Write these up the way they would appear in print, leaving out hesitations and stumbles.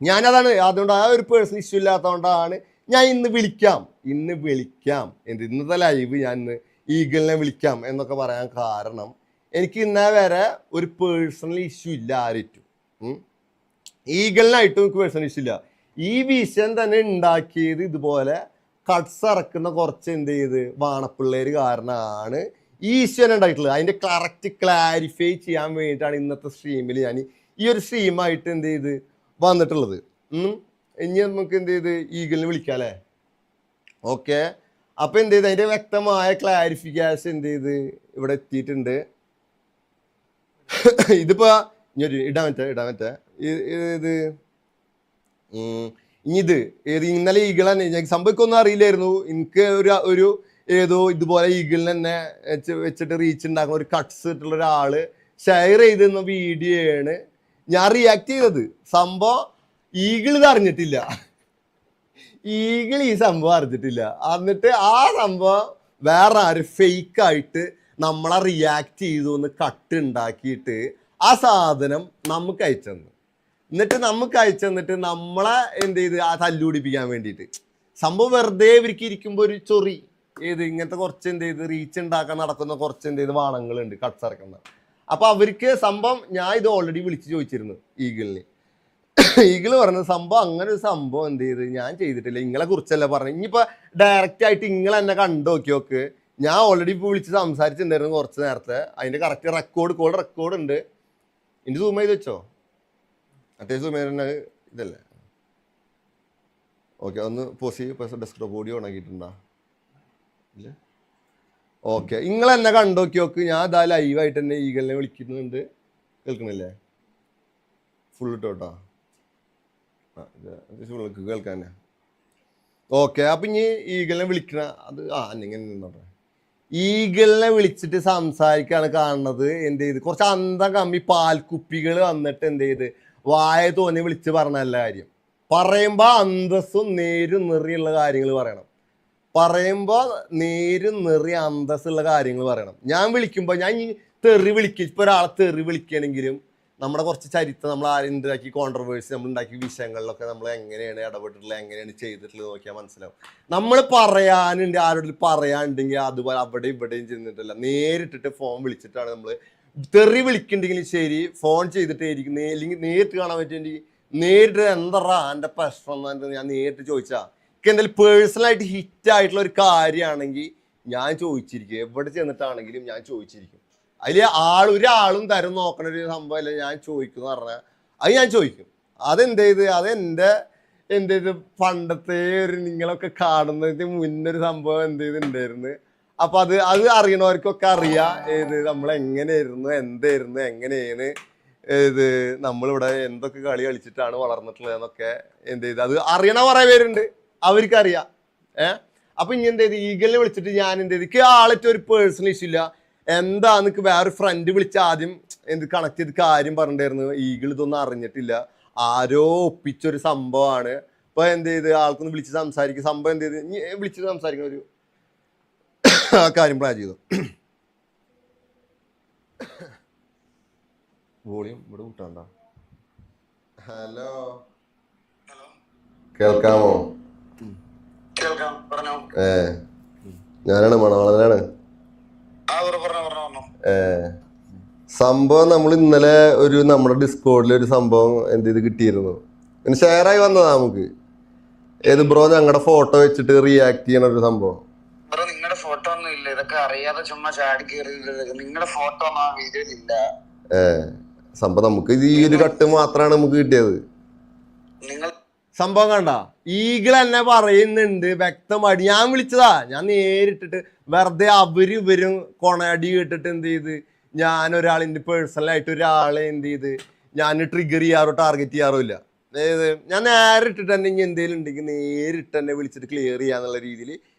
ഞാനതാണ് അതുകൊണ്ട് ആ ഒരു പേഴ്സണൽ ഇഷ്യൂ ഇല്ലാത്തതുകൊണ്ടാണ് ഞാൻ ഇന്ന് വിളിക്കാം ഇന്നത്തെ ലൈവ് ഞാൻ ഇന്ന് ഈഗിളിനെ വിളിക്കാം എന്നൊക്കെ പറയാൻ കാരണം എനിക്ക് ഇന്നേ വരെ ഒരു പേഴ്സണൽ ഇഷ്യൂ ഇല്ല ആരേറ്റും. ഈഗിളിനായിട്ടും എനിക്ക് പേഴ്സണൽ ഇഷ്യൂ ഇല്ല. ഈ വിഷയം തന്നെ ഉണ്ടാക്കിയത് ഇതുപോലെ കട്ട്സ് ഇറക്കുന്ന കുറച്ച് എന്ത് ചെയ്ത് വാണപ്പിള്ളേര് കാരണമാണ് ഈ ഇഷ്യൂ തന്നെ ഉണ്ടായിട്ടുള്ളത്. അതിന്റെ കറക്റ്റ് ക്ലാരിഫൈ ചെയ്യാൻ വേണ്ടിയിട്ടാണ് ഇന്നത്തെ സ്ട്രീമിൽ ഞാൻ ഈ ഒരു സ്ട്രീമായിട്ട് എന്ത് ചെയ്ത് വന്നിട്ടുള്ളത്. ഇനി നമുക്ക് എന്ത് ചെയ്ത് ഈഗിളിനെ വിളിക്കാം അല്ലേ? ഓക്കെ, അപ്പൊ എന്ത് ചെയ്ത് അതിന്റെ വ്യക്തമായ ക്ലാരിഫിക്കേഷൻ എന്ത് ചെയ്ത് ഇവിടെ എത്തിയിട്ടുണ്ട്. ഇതിപ്പോ ഇടാൻ പറ്റേ ഇത് ഇത് ഏത് ഇന്നലെ ഈഗിൾ തന്നെ ഞങ്ങൾക്ക് സംഭവിക്കൊന്നും അറിയില്ലായിരുന്നു. എനിക്ക് ഒരു ഏതോ ഇതുപോലെ ഈഗിളിന് തന്നെ വെച്ചിട്ട് റീച്ച് ഉണ്ടാക്കുന്ന ഒരു കട്ട്സ് ഇട്ടുള്ള ഒരാള് ഷെയർ ചെയ്തിരുന്ന വീഡിയോ ആണ് ഞാൻ റിയാക്ട് ചെയ്തത്. സംഭവം ഈഗിൾ ഇത് അറിഞ്ഞിട്ടില്ല, ഈഗിൾ ഈ സംഭവം അറിഞ്ഞിട്ടില്ല. എന്നിട്ട് ആ സംഭവം വേറെ ആര് ഫേക്കായിട്ട് നമ്മളെ റിയാക്ട് ചെയ്തു എന്ന് കട്ട് ഉണ്ടാക്കിയിട്ട് ആ സാധനം നമുക്ക് അയച്ചെന്ന്. എന്നിട്ട് നമുക്ക് അയച്ചെന്നിട്ട് നമ്മളെ എന്ത് ചെയ്ത് ആ തല്ലുപിടിപ്പിക്കാൻ വേണ്ടിയിട്ട് സംഭവം വെറുതെ ഇവർക്ക് ഇരിക്കുമ്പോൾ ഒരു ചൊറി ഇങ്ങനത്തെ കുറച്ച് എന്ത് ചെയ്ത് റീച്ച് ഉണ്ടാക്കാൻ നടക്കുന്ന കുറച്ച് എന്ത് ചെയ്ത് വാണങ്ങളുണ്ട് കട്ട്സ് ഇറക്കുന്ന. അപ്പൊ അവർക്ക് സംഭവം ഞാൻ ഇത് ഓൾറെഡി വിളിച്ച് ചോദിച്ചിരുന്നു ഈഗിളിന്. ഈഗിള് പറഞ്ഞ സംഭവം അങ്ങനെ ഒരു സംഭവം എന്ത് ചെയ്ത് ഞാൻ ചെയ്തിട്ടില്ല, ഇങ്ങളെ കുറിച്ചല്ല പറഞ്ഞു. ഇനിയിപ്പോ ഡയറക്റ്റ് ആയിട്ട് ഇങ്ങളെ എന്നെ കണ്ടു നോക്കി ഞാൻ ഓൾറെഡി ഇപ്പോൾ വിളിച്ച് സംസാരിച്ചിട്ടുണ്ടായിരുന്നു കുറച്ച് നേരത്തെ. അതിന്റെ കറക്റ്റ് റെക്കോർഡ് ഉണ്ട്. ഇനി സൂം ചെയ്ത് വെച്ചോ, മറ്റേ സൂം ചെയ്ത ഇതല്ലേ? ഓക്കെ, ഒന്ന് പോസിറ്റീവ് ഡെസ്ക്ടോപ്പ് ഓഡിയോ ഉണക്കിയിട്ടുണ്ടോ? ഇല്ല. ഓക്കെ, ഇങ്ങളെന്നെ കണ്ടു നോക്കി ഞാൻ ഇതാ ലൈവായിട്ട് തന്നെ ഈഗിളിനെ വിളിക്കുന്നുണ്ട്. കേൾക്കണില്ലേ? ഫുൾ ഇട്ടോട്ടോ, കേൾക്കാൻ. ഓക്കെ, അപ്പൊ ഇനി ഈഗിളിനെ വിളിക്കണ അത് ഇങ്ങനെ നിന്നോട്ടെ. ഈഗിളിനെ വിളിച്ചിട്ട് സംസാരിക്കാണ് കാണുന്നത്. എന്ത് ചെയ്ത് കുറച്ച് അന്തം കമ്മി പാൽക്കുപ്പികൾ വന്നിട്ട് എന്ത് ചെയ്ത് വായ തോന്നി വിളിച്ച് പറഞ്ഞല്ല കാര്യം. പറയുമ്പോ അന്തസ്സും നേരും നെറിയുള്ള കാര്യങ്ങൾ പറയണം. അന്തസ്സുള്ള കാര്യങ്ങൾ പറയണം. ഞാൻ വിളിക്കുമ്പോ ഞാൻ ഈ തെറി ഇപ്പൊ ഒരാളെ തെറി വിളിക്കുകയാണെങ്കിലും നമ്മുടെ കുറച്ച് ചരിത്രം നമ്മൾ ആരുണ്ടാക്കി കോൺട്രവേഴ്സി നമ്മൾ ഉണ്ടാക്കിയ വിഷയങ്ങളിലൊക്കെ നമ്മൾ എങ്ങനെയാണ് ഇടപെട്ടിട്ടുള്ളത്, എങ്ങനെയാണ് ചെയ്തിട്ടുള്ളത് നോക്കിയാൽ മനസ്സിലാവും. നമ്മൾ പറയാനുണ്ട്, ആരോടും പറയാനുണ്ടെങ്കിൽ അതുപോലെ അവിടെ ഇവിടെയും ചെന്നിട്ടില്ല, നേരിട്ടിട്ട് ഫോൺ വിളിച്ചിട്ടാണ് നമ്മൾ തെറി വിളിക്കുന്നുണ്ടെങ്കിൽ ശരി ഫോൺ ചെയ്തിട്ടായിരിക്കും, അല്ലെങ്കിൽ നേരിട്ട് കാണാൻ പറ്റുമെങ്കിൽ നേരിട്ട് എന്താ എൻ്റെ പ്രശ്നം എന്ന് ഞാൻ നേരിട്ട് ചോദിച്ചാൽ എനിക്ക് എന്തെങ്കിലും പേഴ്സണലായിട്ട് ഹിറ്റ് ആയിട്ടുള്ള ഒരു കാര്യമാണെങ്കിൽ ഞാൻ ചോദിച്ചിരിക്കും. എവിടെ ചെന്നിട്ടാണെങ്കിലും ഞാൻ ചോദിച്ചിരിക്കും. അതിൽ ഒരാളും തരം നോക്കണ ഒരു സംഭവമല്ല ഞാൻ ചോദിക്കുന്നു പറഞ്ഞാൽ അത് ഞാൻ ചോദിക്കും. അതെന്ത് ചെയ്ത് എന്ത് ചെയ്ത് പണ്ടത്തെ ഒരു നിങ്ങളൊക്കെ കാണുന്നതിന് മുന്നൊരു സംഭവം എന്ത് ചെയ്തിട്ടുണ്ടായിരുന്നു. അപ്പൊ അത് അറിയണവർക്കൊക്കെ അറിയാം നമ്മൾ എങ്ങനെയായിരുന്നു, എന്തായിരുന്നു, എങ്ങനെയാണ് നമ്മളിവിടെ എന്തൊക്കെ കളി കളിച്ചിട്ടാണ് വളർന്നിട്ടുള്ളത് എന്നൊക്കെ എന്ത് ചെയ്ത് അത് അറിയണ കുറെ പേരുണ്ട്, അവർക്കറിയാം. അപ്പൊ ഇനി എന്ത് ചെയ്ത് ഈഗിളിനെ വിളിച്ചിട്ട് ഞാൻ എന്ത് ചെയ്ത് എനിക്ക് ആളേറ്റ ഒരു പേഴ്സണൽ ഇഷ്യൂ ഇല്ല. എന്താന്ന് വേറെ ഫ്രണ്ട് വിളിച്ച് ആദ്യം കണക്ട് ചെയ്ത് കാര്യം പറഞ്ഞിട്ടായിരുന്നു. ഈഗിൾ ഇതൊന്നും അറിഞ്ഞിട്ടില്ല, ആരോ ഒപ്പിച്ചൊരു സംഭവമാണ്. ഇപ്പൊ എന്ത് ചെയ്ത് ആൾക്കൊന്ന് വിളിച്ച് സംസാരിക്കും. സംഭവം എന്ത് ചെയ്ത് വിളിച്ചിട്ട് സംസാരിക്കുന്ന ഒരു കാര്യം പ്ലാൻ ചെയ്തു. വോളിയം ഇവിടെ കൂട്ടാണ്ട. ഹലോ, കേൾക്കാമോ? ഞാനാണ് മണവാളനാണ്. സംഭവം നമ്മൾ ഇന്നലെ നമ്മുടെ ഡിസ്കോഡിൽ ഒരു സംഭവം എന്ത് ചെയ്ത് കിട്ടിയിരുന്നു, പിന്നെ ഷെയറായി വന്നതാ നമുക്ക്. ഏത് ബ്രോ ഞങ്ങളുടെ ഫോട്ടോ വെച്ചിട്ട് റിയാക്ട് ചെയ്യണ ഒരു സംഭവം. നിങ്ങളുടെ ഫോട്ടോ ഒന്നും ഇല്ല, ഇതൊക്കെ അറിയാതെ ചുമ്മാ ചാടി കയറി. നിങ്ങളുടെ ഫോട്ടോ ഒന്നും ആ വീഡിയോയിൽ ഇല്ല. സംഭവം നമുക്ക് ഈ ഒരു കട്ട് മാത്രമാണ് നമുക്ക് കിട്ടിയത്. സംഭവം കണ്ട ഈഗിൾ എന്നെ പറയുന്നുണ്ട് വ്യക്തമായിട്ട്. ഞാൻ വിളിച്ചതാ, ഞാൻ നേരിട്ടിട്ട് വെറുതെ ഇവരും കൊണയടി കേട്ടിട്ട് എന്ത് ചെയ്ത് ഞാൻ ഒരാളിന്റെ പേഴ്സണലായിട്ട് ഒരാളെ എന്ത് ചെയ്ത് ഞാൻ ട്രിഗർ ചെയ്യാറോ ടാർഗറ്റ് ചെയ്യാറോ ഇല്ല. അതായത് ഞാൻ നേരിട്ടിട്ട് തന്നെ ഇനി എന്തെങ്കിലും ഉണ്ടെങ്കിൽ നേരിട്ട് തന്നെ വിളിച്ചിട്ട് ക്ലിയർ ചെയ്യാന്നുള്ള രീതിയിൽ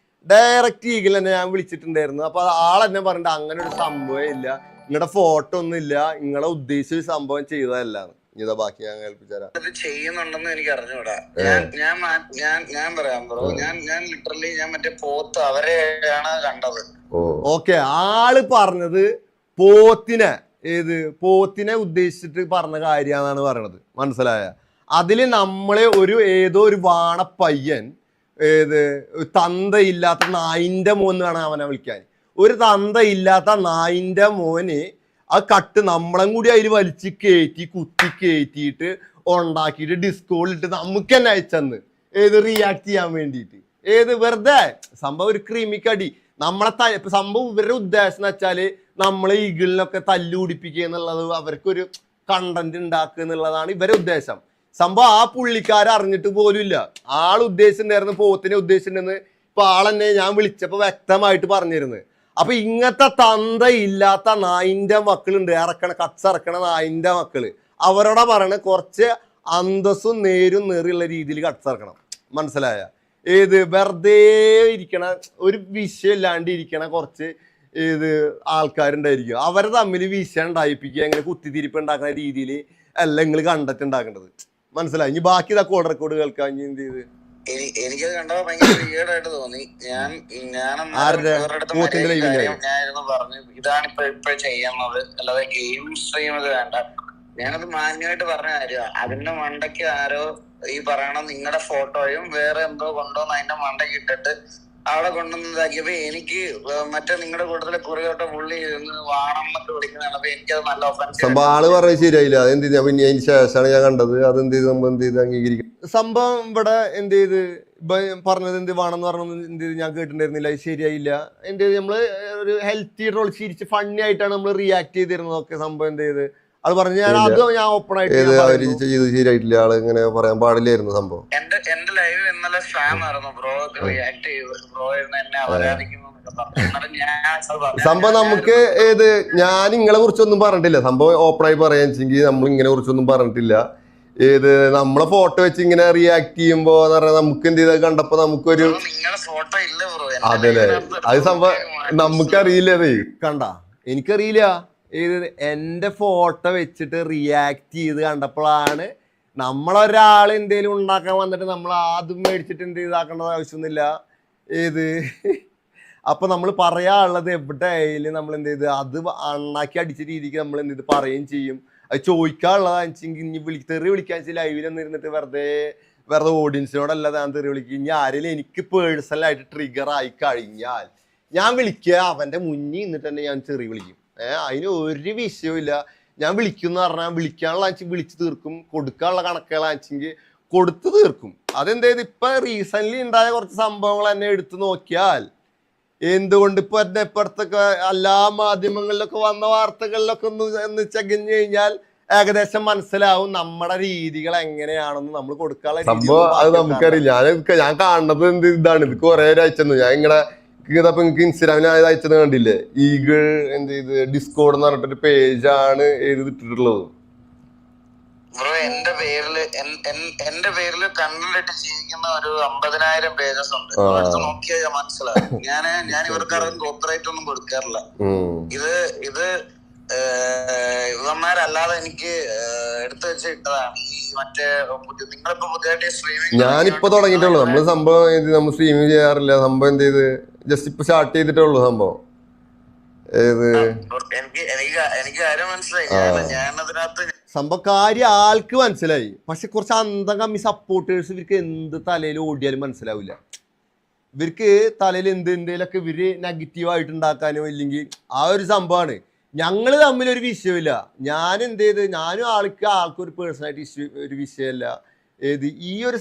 ഡയറക്റ്റ് ഈഗിൾ തന്നെ ഞാൻ വിളിച്ചിട്ടുണ്ടായിരുന്നു. അപ്പൊ ആളെന്നെ പറഞ്ഞിട്ട് അങ്ങനെ ഒരു സംഭവം ഇല്ല, നിങ്ങളുടെ ഫോട്ടോ ഒന്നും ഇല്ല, നിങ്ങളെ ഉദ്ദേശിച്ച സംഭവം ചെയ്തതല്ലാന്ന്. ഇതാ ബാക്കി ഞാൻ കേൾപ്പിച്ചാരാ. ചെയ്യുന്നുണ്ടെന്ന് എനിക്ക് അറിഞ്ഞൂടാ. ഞാൻ പറയാം ബ്രോ, ഞാൻ ലിറ്ററലി ഞാൻ മറ്റേ പോത്ത് അവരെയാണ് കണ്ടത്. ഓക്കെ, ആള് പറഞ്ഞത് പോത്തിനെ ഏത് പോത്തിനെ ഉദ്ദേശിച്ചിട്ട് പറഞ്ഞ കാര്യമാണെന്നാണ് പറയണത്, മനസ്സിലായ? അതില് നമ്മളെ ഏതോ ഒരു വാണ പയ്യൻ ഏത് തന്തയില്ലാത്ത നായിന്റെ മോൻ വേണം അവനെ വിളിക്കാൻ. ഒരു തന്തയില്ലാത്ത നായിന്റെ മോന് ആ കട്ട് നമ്മളെ കൂടി അതിൽ വലിച്ച് കയറ്റി കുത്തി കയറ്റിയിട്ട് ഉണ്ടാക്കിയിട്ട് ഡിസ്കോളിട്ട് നമുക്ക് തന്നെ അയച്ചെന്ന് റിയാക്ട് ചെയ്യാൻ വേണ്ടിയിട്ട്. വെറുതെ സംഭവം ഒരു ക്രീമിക്കടി നമ്മളെ സംഭവം ഇവരുടെ ഉദ്ദേശം എന്ന് വെച്ചാല് നമ്മളെ ഈഗിളിനൊക്കെ തല്ലു പിടിപ്പിക്കുക എന്നുള്ളത്, അവർക്കൊരു കണ്ടന്റ് ഉണ്ടാക്കുക എന്നുള്ളതാണ് ഇവരുടെ ഉദ്ദേശം. സംഭവം ആ പുള്ളിക്കാരെ അറിഞ്ഞിട്ട് പോലും ഇല്ല. ഉദ്ദേശിച്ചിട്ടുണ്ടായിരുന്നു, പോത്തിനെ ഉദ്ദേശിച്ചിട്ടുണ്ടെന്ന് ഇപ്പൊ ആളെന്നെ ഞാൻ വിളിച്ചപ്പോ വ്യക്തമായിട്ട് പറഞ്ഞിരുന്നു. അപ്പൊ ഇങ്ങനത്തെ തന്തയില്ലാത്ത നായിന്റെ മക്കളുണ്ട്, കട്സ് ഇറക്കണ നായിന്റെ മക്കള്. അവരോടെ പറയണ കുറച്ച് അന്തസ്സും നേരും നേറിയുള്ള രീതിയിൽ കട്സ് ഇറക്കണം, മനസ്സിലായ? വെറുതെ ഇരിക്കണ ഒരു വിഷയം ഇല്ലാണ്ട് ഇരിക്കണ കുറച്ച് ആൾക്കാരുണ്ടായിരിക്കും. അവരെ തമ്മിൽ വിഷയം ഉണ്ടായിപ്പിക്കുക, എങ്ങനെ കുത്തിത്തിരിപ്പ് ഉണ്ടാക്കുന്ന രീതിയിൽ അല്ല നിങ്ങൾ കണ്ടിട്ട് ഉണ്ടാക്കേണ്ടത്, മനസ്സിലായി? ഇനി ബാക്കി ഇതാ കോൾ റെക്കോർഡ് കേൾക്കാൻ ഇനി എന്ത് ചെയ്ത് എനിക്കത് കണ്ടപ്പോ ഭയങ്കര വീടായിട്ട് തോന്നി. ഞാനിരുന്നു പറഞ്ഞു ഇതാണ് ഇപ്പൊ ചെയ്യുന്നത്, അല്ലാതെ ഗെയിം സ്ട്രീം ഇത് വേണ്ട. ഞാനത് മാന്യമായിട്ട് പറഞ്ഞ കാര്യമാണ്. അതിന്റെ മണ്ടയ്ക്ക് ആരോ ഈ പറയണ നിങ്ങളുടെ ഫോട്ടോയും വേറെ എന്തോ കൊണ്ടുവന്ന് അതിന്റെ മണ്ടയ്ക്ക് ഇട്ടിട്ട് അവിടെ കൊണ്ടുവന്നതാക്കിയപ്പോ എനിക്ക് മറ്റേ നിങ്ങളുടെ കൂട്ടത്തിലെ കുറിയോട്ട പുള്ളി വാണമെന്നൊക്കെ വിളിക്കുന്നതാണ്. എനിക്കത് നല്ല ഒഫൻസ്. ആള് പറഞ്ഞത് ശരിയായില്ല. അതെന്ത് ചെയ്ത് പിന്നെ അതിന് ശേഷമാണ് ഞാൻ കണ്ടത്. അതെന്ത് ചെയ്ത് നമ്മൾ എന്ത് ചെയ്ത് അംഗീകരിക്കും സംഭവം. ഇവിടെ എന്ത് ചെയ്ത് പറഞ്ഞത് എന്ത് വേണമെന്ന് പറഞ്ഞത് എന്ത് ചെയ്ത് ഞാൻ കേട്ടിട്ടുണ്ടായിരുന്നില്ല. അത് ശരിയായില്ല. എന്ത് ചെയ്ത് നമ്മള് ഒരു ഹെൽത്തി റോൾ ചിരിച്ച് ഫണ്ണി ആയിട്ടാണ് നമ്മൾ റിയാക്ട് ചെയ്തിരുന്നതൊക്കെ. സംഭവം എന്ത് ചെയ്ത് അത് പറഞ്ഞു ഞാൻ ഓപ്പൺ ആയിട്ട് ശരിയായിട്ടില്ല. ആള് ഇങ്ങനെ പറയാൻ പാടില്ലായിരുന്നു. സംഭവം എന്റെ ലൈവ് ഇന്നലെ സ്പാം ആയിരുന്നു. ബ്രോ റിയാക്ട് ചെയ്തു, ബ്രോ എന്നെ അവരാധിക്കുന്നു. സംഭവം നമുക്ക് ഞാൻ നിങ്ങളെ കുറിച്ചൊന്നും പറഞ്ഞിട്ടില്ല. സംഭവം ഓപ്പൺ ആയി പറയാന്നുവെച്ചെങ്കിൽ നമ്മൾ ഇങ്ങനെ കുറിച്ചൊന്നും പറഞ്ഞിട്ടില്ല. നമ്മളെ ഫോട്ടോ വെച്ച് ഇങ്ങനെ റിയാക്ട് ചെയ്യുമ്പോ നമുക്ക് എന്ത് ചെയ്ത കണ്ടപ്പോ നമുക്കൊരു അതല്ലേ അത് സംഭവം നമുക്കറിയില്ലതേ. കണ്ട എനിക്കറിയില്ല. എന്റെ ഫോട്ടോ വെച്ചിട്ട് റിയാക്ട് ചെയ്ത് കണ്ടപ്പോഴാണ് നമ്മളൊരാൾ എന്തേലും ഉണ്ടാക്കാൻ വന്നിട്ട് നമ്മൾ ആദ്യം മേടിച്ചിട്ട് എന്ത് ചെയ്താക്കേണ്ട ആവശ്യമൊന്നുമില്ല. അപ്പൊ നമ്മൾ പറയാനുള്ളത് എവിടെ ആയാലും നമ്മൾ എന്ത് ചെയ്ത് അത് അണ്ണാക്കി അടിച്ച രീതിക്ക് നമ്മൾ എന്ത് ചെയ്ത് പറയുകയും ചെയ്യും. അത് ചോദിക്കാനുള്ളതാണെന്ന് വെച്ചെങ്കിൽ ഇനി തെറി വിളിക്കാൻ വെച്ചാൽ ലൈവിലൊന്നും ഇരുന്നിട്ട് വെറുതെ ഓഡിയൻസിനോടല്ലാതെ ഞാൻ തെറി വിളിക്കും. ഇനി ആരെങ്കിലും എനിക്ക് പേഴ്സണലായിട്ട് ട്രിഗർ ആയി കഴിഞ്ഞാൽ ഞാൻ വിളിക്കുക, അവന്റെ മുന്നിൽ നിന്നിട്ട് തന്നെ ഞാൻ തെറി വിളിക്കും. അതിന് ഒരു വിഷയവും ഇല്ല. ഞാൻ വിളിക്കുന്ന പറഞ്ഞാൽ വിളിക്കാനുള്ള വിളിച്ചു തീർക്കും, കൊടുക്കാനുള്ള കണക്കുകളാണെങ്കിൽ കൊടുത്തു തീർക്കും. അതെന്തായത് ഇപ്പൊ റീസെന്റ് ഉണ്ടായ കുറച്ച് സംഭവങ്ങൾ തന്നെ എടുത്തു നോക്കിയാൽ എന്തുകൊണ്ട് ഇപ്പൊ എന്റെ ഇപ്പുറത്തൊക്കെ എല്ലാ മാധ്യമങ്ങളിലൊക്കെ വന്ന വാർത്തകളിലൊക്കെ ഒന്ന് ചകഞ്ഞു കഴിഞ്ഞാൽ ഏകദേശം മനസ്സിലാവും നമ്മുടെ രീതികൾ എങ്ങനെയാണെന്ന്. നമ്മൾ കൊടുക്കാനുള്ള സംഭവം അത് നമുക്കറിയില്ല. ഞാൻ കാണുന്നത് എന്ത് ഇതാണ്. ഇത് കുറെ അയച്ചെന്നു ഞാൻ ഇങ്ങനെ നിങ്ങൾക്ക് ഇൻസ്റ്റാഗ്രാമിൽ അയച്ചത് കണ്ടില്ലേ? ഈഗിൾ എന്ത് ചെയ്ത് ഡിസ്കോഡ് എന്ന് പറഞ്ഞിട്ടൊരു പേജാണ് ഇട്ടിട്ടുള്ളത്. ബ്രോ എന്റെ പേരില് കണ്ടിട്ട് ജീവിക്കുന്ന ഒരു 50,000 പേജസ് ഉണ്ട്. നോക്കിയാൽ മനസ്സിലാവും. ഞാൻ ഇവർക്കാർക്കും കോപ്പറേറ്റ് ഒന്നും കൊടുക്കാറില്ല. ഇത് ഇവന്മാരല്ലാതെ എനിക്ക് എടുത്തു വെച്ച് ഇട്ടതാണ്. ഈ മറ്റേ നിങ്ങളിപ്പോ പുതിയതായിട്ട് സ്ട്രീമിംഗ് ഞാനിപ്പോ തുടങ്ങിയിട്ടുള്ളൂ. നമ്മള് സംഭവം നമ്മൾ സ്ട്രീമിംഗ് ചെയ്യാറില്ല. സംഭവം എന്ത് ചെയ്ത് ജസ്റ്റ് ഇപ്പൊ സ്റ്റാർട്ട് ചെയ്തിട്ടുള്ളൂ. സംഭവം എനിക്ക് കാര്യം മനസ്സിലായി. ഞാനതിനകത്ത് സംഭവം കാര്യം ആൾക്ക് മനസ്സിലായി. പക്ഷെ കുറച്ച് അന്തം കമ്മി സപ്പോർട്ടേഴ്സ് ഇവർക്ക് എന്ത് തലയിൽ ഓടിയാലും മനസ്സിലാവില്ല. ഇവർക്ക് തലയിൽ എന്തേലൊക്കെ ഇവര് നെഗറ്റീവായിട്ട് ഉണ്ടാക്കാനോ ഇല്ലെങ്കിൽ ആ ഒരു സംഭവമാണ്. ഞങ്ങൾ തമ്മിലൊരു വിഷയമില്ല. ഞാൻ എന്ത് ചെയ്ത് ഞാനും ആൾക്കൊരു പേഴ്സണായിട്ട് ഒരു വിഷയമല്ല. ഈ ഒരു